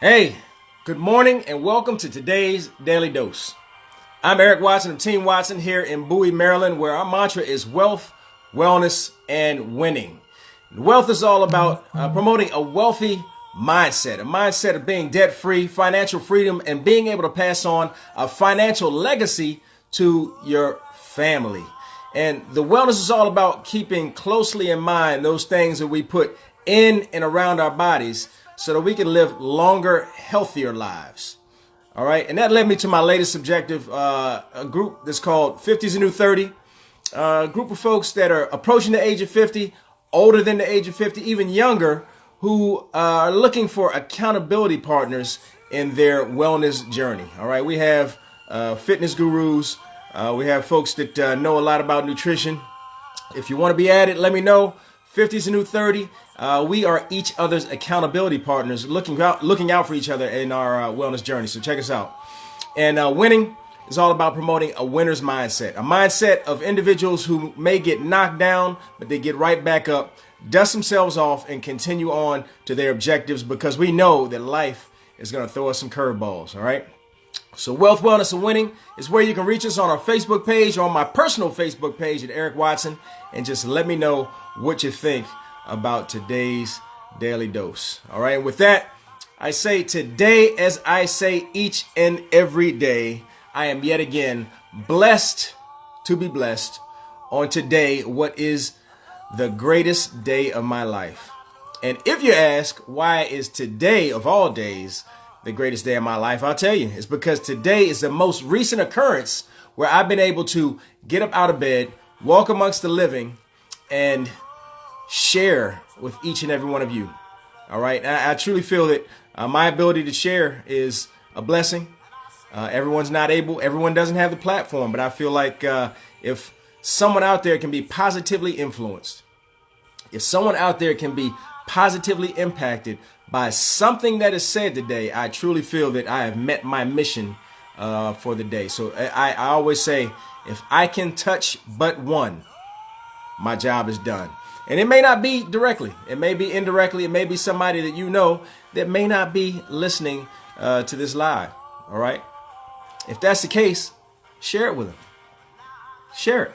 Hey, good morning and welcome to today's Daily Dose. I'm Eric Watson of Team Watson here in Bowie, Maryland, where our mantra is wealth, wellness, and winning. Wealth is all about promoting a wealthy mindset, a mindset of being debt-free, financial freedom, and being able to pass on a financial legacy to your family. And the wellness is all about keeping closely in mind those things that we put in and around our bodies so that we can live longer, healthier lives. All right. And that led me to my latest objective, a group that's called 50's a New 30. A group of folks that are approaching the age of 50, older than the age of 50, even younger, who are looking for accountability partners in their wellness journey. All right. We have fitness gurus. We have folks that know a lot about nutrition. If you want to be at it, let me know. 50's a New 30. We are each other's accountability partners, looking out for each other in our wellness journey. So check us out. And winning is all about promoting a winner's mindset, a mindset of individuals who may get knocked down, but they get right back up, dust themselves off, and continue on to their objectives because we know that life is going to throw us some curveballs. All right. So Wealth, Wellness, and Winning is where you can reach us on our Facebook page or on my personal Facebook page at Eric Watson, and just let me know what you think about today's Daily Dose. All right, and with that, I say today, as I say each and every day, I am yet again blessed to be blessed on today, what is the greatest day of my life. And if you ask, why is today of all days the greatest day of my life, I'll tell you, it's because today is the most recent occurrence where I've been able to get up out of bed, walk amongst the living, and share with each and every one of you. All right. I truly feel that my ability to share is a blessing. Everyone doesn't have the platform, but I feel like if someone out there can be positively influenced, if someone out there can be positively impacted by something that is said today, I truly feel that I have met my mission for the day. So I always say, if I can touch but one, my job is done. And it may not be directly. It may be indirectly. It may be somebody that you know that may not be listening to this live. All right. If that's the case, share it with them. Share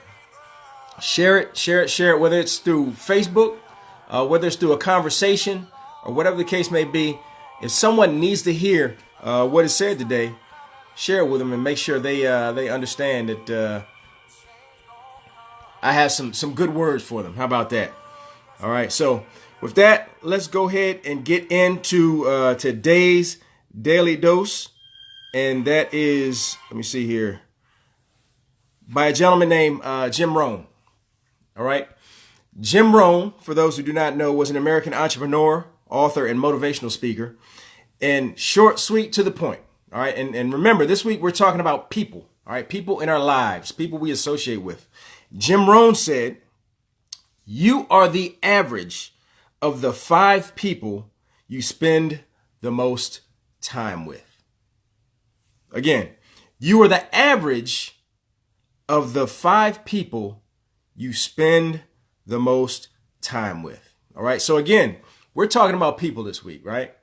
it. Share it, whether it's through Facebook, whether it's through a conversation, or whatever the case may be. If someone needs to hear what is said today, share it with them and make sure they understand that I have some good words for them. How about that? All right. So with that, let's go ahead and get into today's Daily Dose. And that is, let me see here, by a gentleman named Jim Rohn. All right. Jim Rohn, for those who do not know, was an American entrepreneur, author, and motivational speaker. And short, sweet, to the point. All right. And remember, this week we're talking about people. All right. People in our lives, people we associate with. Jim Rohn said, "You are the average of the 5 people you spend the most time with." Again, you are the average of the 5 people you spend the most time with. All right. So again, we're talking about people this week, right?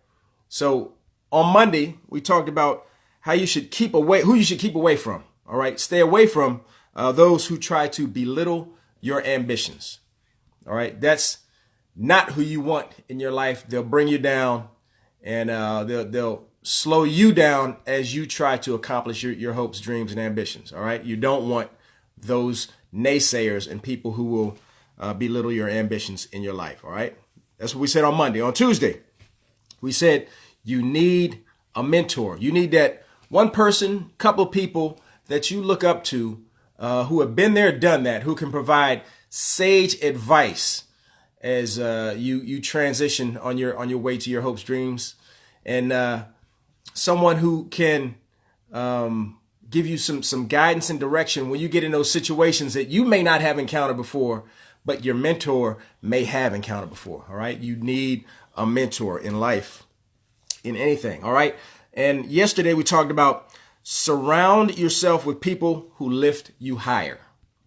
So on Monday, we talked about how you should keep away, who you should keep away from. All right. Stay away from those who try to belittle your ambitions. All right. That's not who you want in your life. They'll bring you down, and they'll slow you down as you try to accomplish your hopes, dreams, and ambitions. All right. You don't want those naysayers and people who will belittle your ambitions in your life. All right. That's what we said on Monday. On Tuesday, we said you need a mentor. You need that one person, couple of people that you look up to who have been there, done that, who can provide sage advice as you transition on your way to your hopes, dreams, and someone who can give you some guidance and direction when you get in those situations that you may not have encountered before, but your mentor may have encountered before. All right. You need a mentor in life, in anything. All right. And yesterday we talked about surround yourself with people who lift you higher.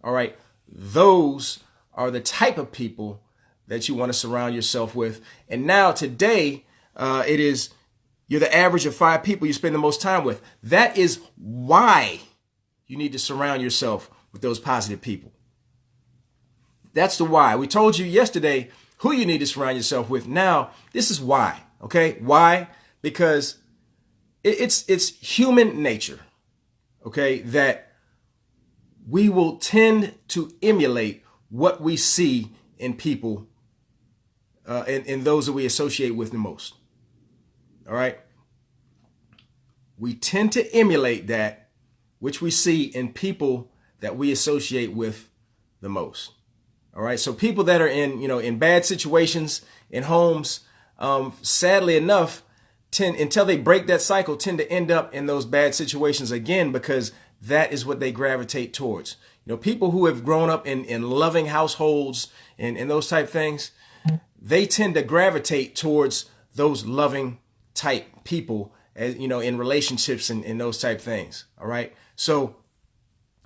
All right. Those are the type of people that you want to surround yourself with. And now today, it is You're the average of 5 people you spend the most time with. That is why you need to surround yourself with those positive people. That's the why. We told you yesterday who you need to surround yourself with. Now, this is why. Okay? Why? Because it's human nature, okay, that we will tend to emulate what we see in people, in those that we associate with the most. All right? We tend to emulate that which we see in people that we associate with the most. All right? So people that are in bad situations, in homes, sadly enough, until they break that cycle, tend to end up in those bad situations again, because that is what they gravitate towards. People who have grown up in loving households and those type things, they tend to gravitate towards those loving type people, as in relationships and those type things. All right. So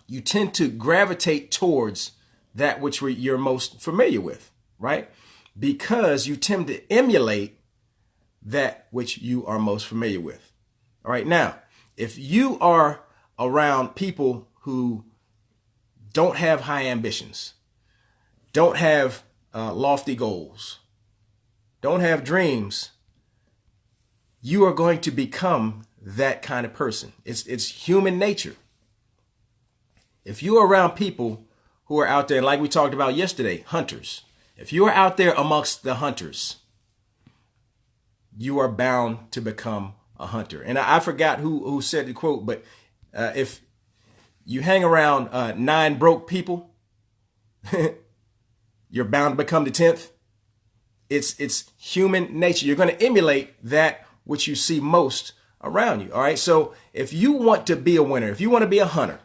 you tend to gravitate towards that which you're most familiar with, right? Because you tend to emulate that which you are most familiar with. All right. Now, if you are around people who don't have high ambitions, don't have lofty goals, don't have dreams, you are going to become that kind of person. It's human nature. If you are around people who are out there, like we talked about yesterday, hunters, if you are out there amongst the hunters, you are bound to become a hunter. And I forgot who said the quote, but if you hang around 9 broke people, you're bound to become the 10th. It's human nature. You're going to emulate that which you see most around you. All right. So if you want to be a winner, if you want to be a hunter,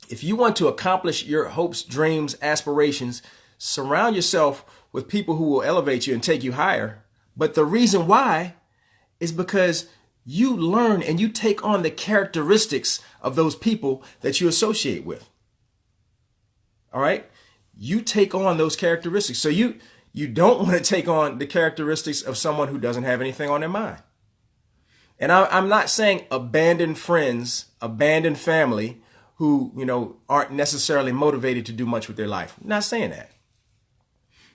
if you want to accomplish your hopes, dreams, aspirations, surround yourself with people who will elevate you and take you higher. But the reason why is because you learn and you take on the characteristics of those people that you associate with. All right. You take on those characteristics. So you don't want to take on the characteristics of someone who doesn't have anything on their mind. And I'm not saying abandon friends, abandon family who, aren't necessarily motivated to do much with their life. I'm not saying that.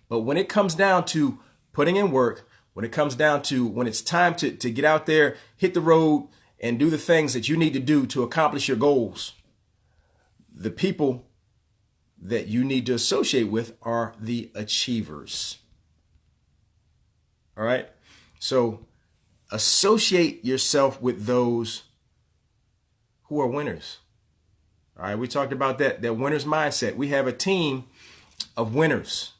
But when it comes down to putting in work, when it comes down to when it's time to get out there, hit the road and do the things that you need to do to accomplish your goals, the people that you need to associate with are the achievers. All right. So associate yourself with those who are winners. All right. We talked about that winner's mindset. We have a team of winners.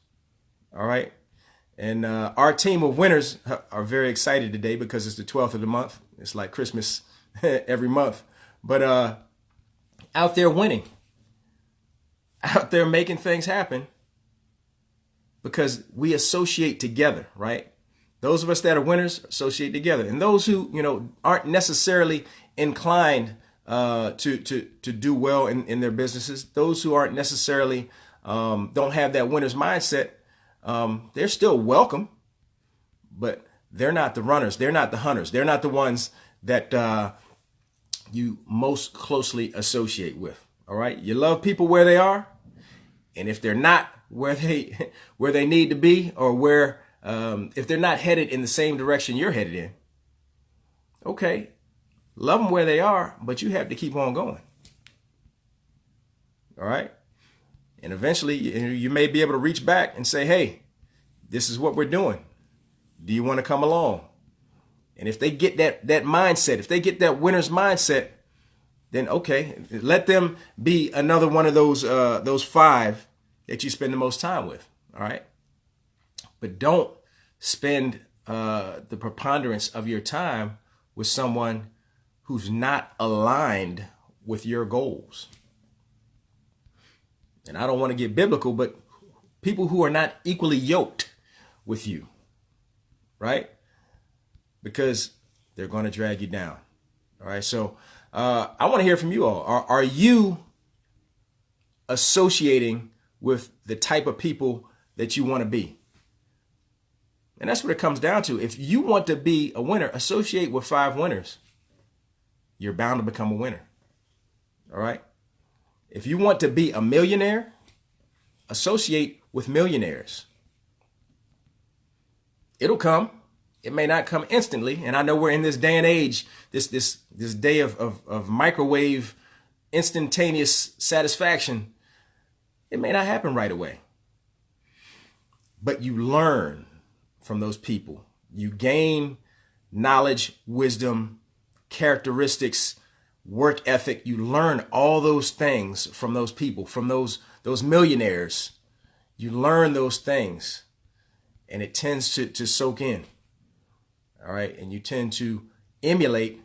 All right. And our team of winners are very excited today because it's the 12th of the month. It's like Christmas every month. But out there winning, out there making things happen because we associate together, right? Those of us that are winners associate together. And those who, aren't necessarily inclined to do well in their businesses, those who aren't necessarily don't have that winner's mindset, they're still welcome, but they're not the runners. They're not the hunters. They're not the ones that you most closely associate with. All right. You love people where they are. And if they're not where they need to be, or if they're not headed in the same direction you're headed in, okay, love them where they are, but you have to keep on going. All right. And eventually you may be able to reach back and say, hey, this is what we're doing. Do you want to come along? And if they get that mindset, if they get that winner's mindset, then okay, let them be another one of those 5 that you spend the most time with. All right. But don't spend the preponderance of your time with someone who's not aligned with your goals. And I don't want to get biblical, but people who are not equally yoked with you, right? Because they're going to drag you down. All right. So I want to hear from you all. Are you associating with the type of people that you want to be? And that's what it comes down to. If you want to be a winner, associate with 5 winners. You're bound to become a winner. All right. If you want to be a millionaire, associate with millionaires. It'll come. It may not come instantly. And I know we're in this day and age, this day of microwave instantaneous satisfaction. It may not happen right away. But you learn from those people. You gain knowledge, wisdom, characteristics, work ethic. You learn all those things from those people, from those millionaires. You learn those things, and it tends to soak in. All right. And you tend to emulate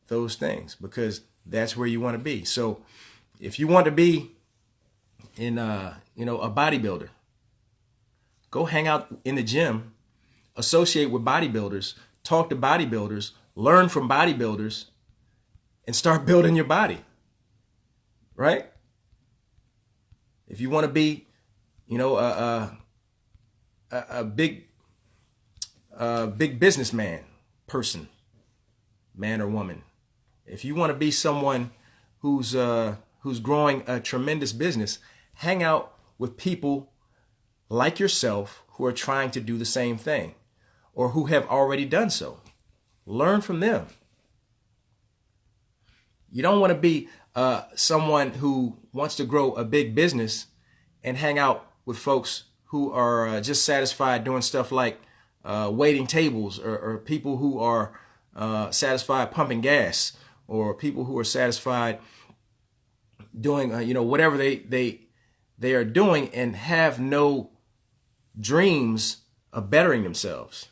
those things because that's where you want to be. So if you want to be in a bodybuilder, go hang out in the gym, associate with bodybuilders, talk to bodybuilders, learn from bodybuilders, and start building your body. Right? If you want to be, a big businessman, person, man or woman. If you want to be someone who's growing a tremendous business, hang out with people like yourself who are trying to do the same thing or who have already done so. Learn from them. You don't want to be someone who wants to grow a big business and hang out with folks who are just satisfied doing stuff like waiting tables or people who are satisfied pumping gas or people who are satisfied doing, whatever they are doing and have no dreams of bettering themselves.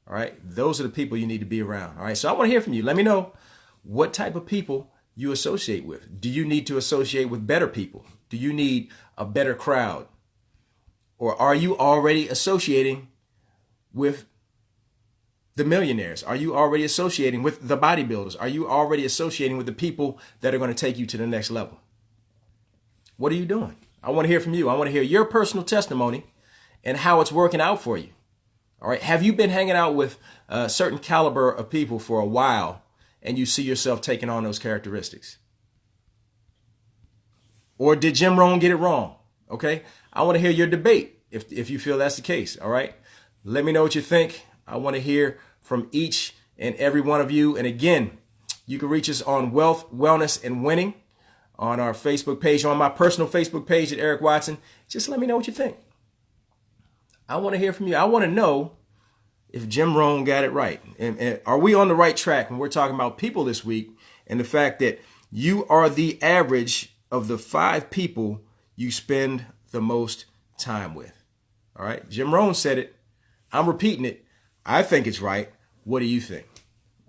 All right. Those are the people you need to be around. All right. So I want to hear from you. Let me know what type of people you associate with. Do you need to associate with better people? Do you need a better crowd? Or are you already associating with the millionaires? Are you already associating with the bodybuilders? Are you already associating with the people that are going to take you to the next level? What are you doing? I want to hear from you. I want to hear your personal testimony and how it's working out for you. All right. Have you been hanging out with a certain caliber of people for a while and you see yourself taking on those characteristics? Or did Jim Rohn get it wrong? Okay. I want to hear your debate if you feel that's the case. All right. Let me know what you think. I want to hear from each and every one of you. And again, you can reach us on Wealth, Wellness, and Winning on our Facebook page, on my personal Facebook page at Eric Watson. Just let me know what you think. I want to hear from you. I want to know if Jim Rohn got it right. And are we on the right track when we're talking about people this week and the fact that you are the average of the 5 people you spend the most time with? All right. Jim Rohn said it. I'm repeating it. I think it's right. What do you think?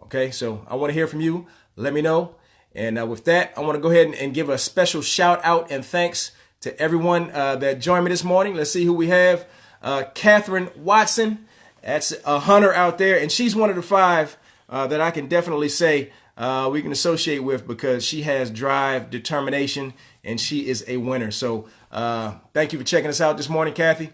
Okay. So I want to hear from you. Let me know. And with that, I want to go ahead and give a special shout out and thanks to everyone that joined me this morning. Let's see who we have. Catherine Watson. That's a hunter out there. And she's one of the 5 that I can definitely say we can associate with because she has drive, determination, and she is a winner. So thank you for checking us out this morning, Kathy.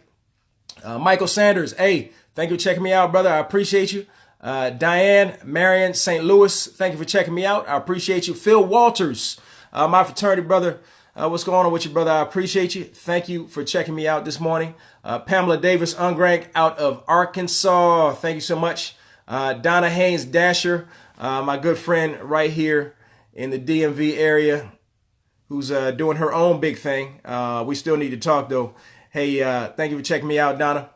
Michael Sanders. Hey, thank you for checking me out, brother. I appreciate you. Diane Marion St. Louis. Thank you for checking me out. I appreciate you. Phil Walters, my fraternity brother. What's going on with you, brother? I appreciate you. Thank you for checking me out this morning. Pamela Davis Ungrank out of Arkansas. Thank you so much. Donna Haynes Dasher, my good friend right here in the DMV area who's doing her own big thing. We still need to talk, though. Hey, thank you for checking me out, Donna.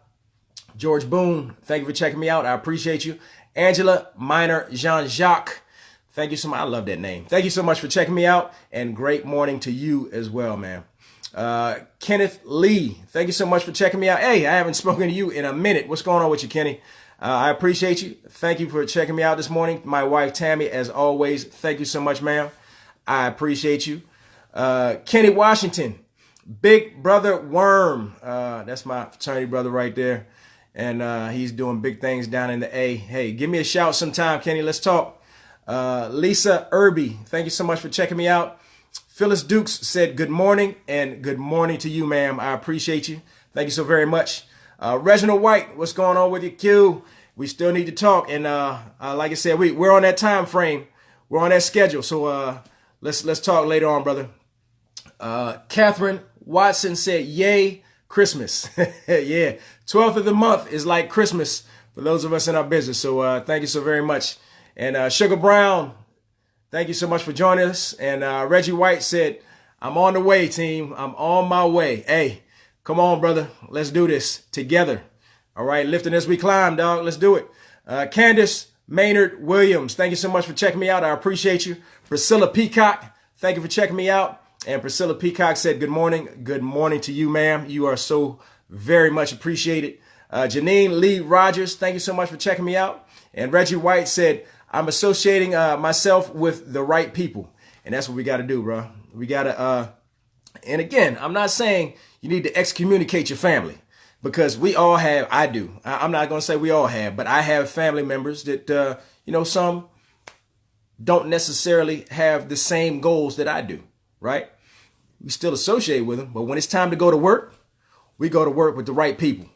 George Boone, thank you for checking me out. I appreciate you. Angela Minor Jean-Jacques. Thank you so much. I love that name. Thank you so much for checking me out, and great morning to you as well, man. Kenneth Lee, thank you so much for checking me out. Hey, I haven't spoken to you in a minute. What's going on with you, Kenny? I appreciate you. Thank you for checking me out this morning. My wife, Tammy, as always, thank you so much, ma'am. I appreciate you. Kenny Washington, Big Brother Worm. That's my fraternity brother right there. And he's doing big things down in the A. Hey, give me a shout sometime, Kenny. Let's talk. Lisa Irby, thank you so much for checking me out. Phyllis Dukes said good morning, and good morning to you, ma'am. I appreciate you. Thank you so very much. Reginald White, what's going on with you, Q? We still need to talk. And like I said, we're on that time frame. We're on that schedule. So let's talk later on, brother. Catherine Watson said, yay, Christmas. Yeah, 12th of the month is like Christmas for those of us in our business. So thank you so very much. And Sugar Brown, thank you so much for joining us. And Reggie White said, I'm on the way, team. I'm on my way. Hey, come on, brother. Let's do this together. All right, lifting as we climb, dog. Let's do it. Candace Maynard Williams, thank you so much for checking me out. I appreciate you. Priscilla Peacock, thank you for checking me out. And Priscilla Peacock said, good morning. Good morning to you, ma'am. You are so very much appreciated. Janine Lee Rogers, thank you so much for checking me out. And Reggie White said, I'm associating myself with the right people. And that's what we got to do, bro. We got to, and again, I'm not saying you need to excommunicate your family, because we all have, I do. I'm not going to say we all have, but I have family members that, some don't necessarily have the same goals that I do. Right? We still associate with them, but when it's time to go to work, we go to work with the right people,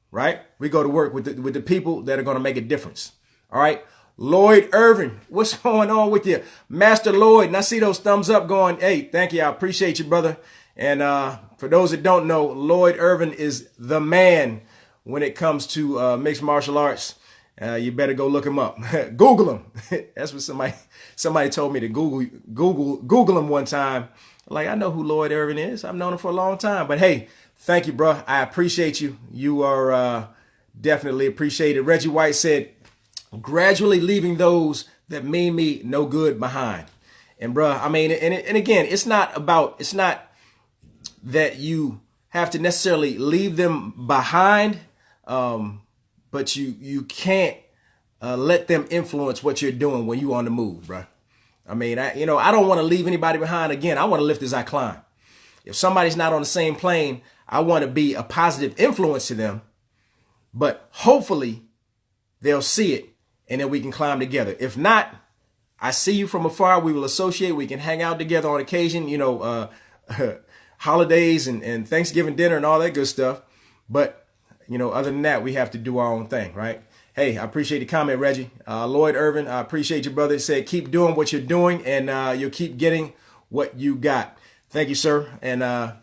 right? We go to work with the people that are going to make a difference. All right. Lloyd Irvin, what's going on with you? Master Lloyd, and I see those thumbs up going, hey, thank you. I appreciate you, brother. And for those that don't know, Lloyd Irvin is the man when it comes to mixed martial arts. You better go look him up. Google him. That's what somebody told me to Google him one time. Like, I know who Lloyd Irvin is. I've known him for a long time. But hey, thank you, bro. I appreciate you. You are definitely appreciated. Reggie White said, gradually leaving those that mean me no good behind. And bro, I mean, and again, it's not that you have to necessarily leave them behind. But you can't let them influence what you're doing when you're on the move, bro. I mean, I don't want to leave anybody behind. Again, I want to lift as I climb. If somebody's not on the same plane, I want to be a positive influence to them. But hopefully they'll see it and then we can climb together. If not, I see you from afar. We will associate. We can hang out together on occasion, holidays and Thanksgiving dinner and all that good stuff. But other than that, we have to do our own thing, right? Hey, I appreciate the comment, Reggie. Lloyd Irvin, I appreciate you, brother. He said, keep doing what you're doing and you'll keep getting what you got. Thank you, sir. And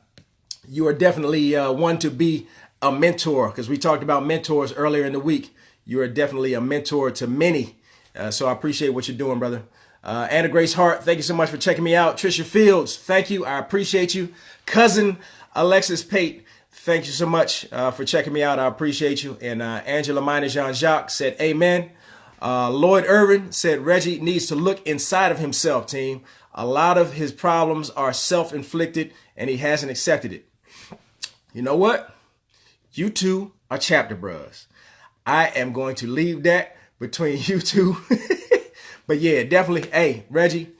you are definitely one to be a mentor, because we talked about mentors earlier in the week. You are definitely a mentor to many. So I appreciate what you're doing, brother. Anna Grace Hart, thank you so much for checking me out. Trisha Fields, thank you. I appreciate you. Cousin Alexis Pate, thank you so much for checking me out. I appreciate you. And Angela Minor Jean-Jacques said, amen. Lloyd Irvin said, Reggie needs to look inside of himself, team. A lot of his problems are self-inflicted and he hasn't accepted it. You know what? You two are chapter bros. I am going to leave that between you two. But yeah, definitely. Hey, Reggie,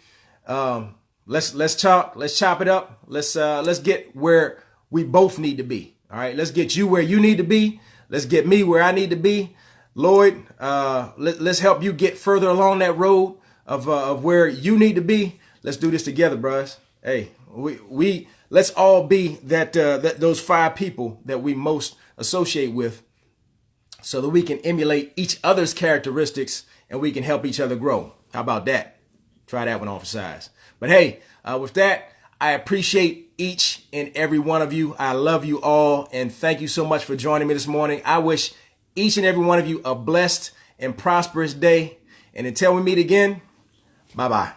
let's talk. Let's chop it up. Let's get where we both need to be. All right. Let's get you where you need to be. Let's get me where I need to be. Lloyd, let's help you get further along that road of where you need to be. Let's do this together, bros. Hey, let's all be those 5 people that we most associate with, so that we can emulate each other's characteristics and we can help each other grow. How about that? Try that one on for size. But hey, with that, I appreciate each and every one of you. I love you all. And thank you so much for joining me this morning. I wish each and every one of you a blessed and prosperous day. And until we meet again, bye-bye.